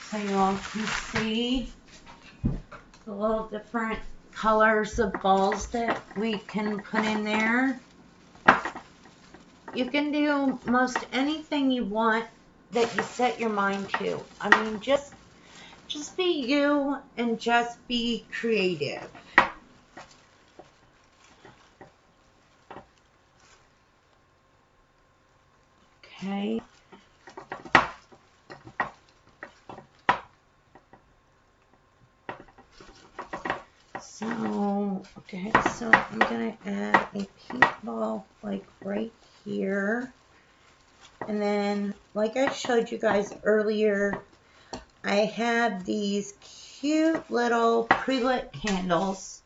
So you all can see the little different colors of balls that we can put in there. You can do most anything you want that you set your mind to. I mean, just be you and just be creative. Okay. So, okay, so I'm going to add a pink ball like right here. And then, like I showed you guys earlier, I have these cute little pre-lit candles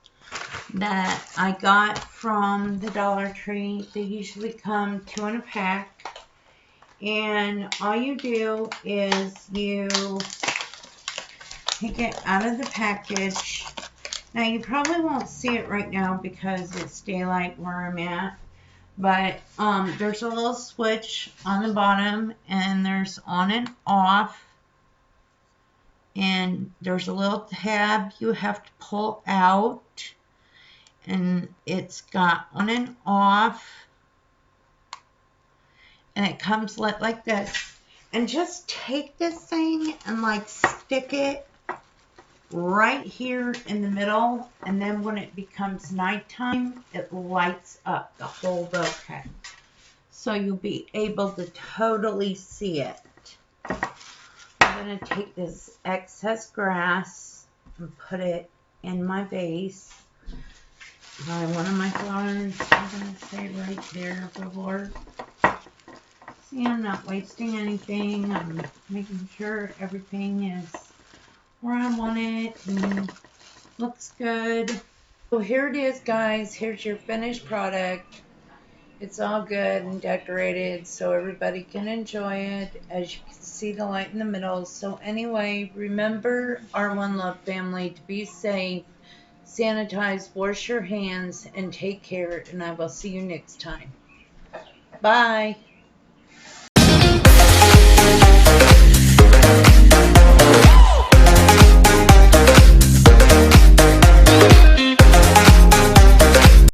that I got from the Dollar Tree. They usually come 2 in a pack. And all you do is you take it out of the package. Now you probably won't see it right now because it's daylight where I'm at. But there's a little switch on the bottom and there's on and off. And there's a little tab you have to pull out. And it's got on and off. And it comes lit like this. And just take this thing and like stick it right here in the middle, and then when it becomes nighttime, it lights up the whole bouquet. So you'll be able to totally see it. I'm going to take this excess grass and put it in my vase. By one of my flowers, I'm going to say right there, before. See, I'm not wasting anything. I'm making sure everything is where I want it and looks good. So here it is, guys. Here's your finished product. It's all good and decorated so everybody can enjoy it. As you can see, the light in the middle. So anyway, remember, our One Love family, to be safe, sanitize, wash your hands, and take care. And I will see you next time. Bye.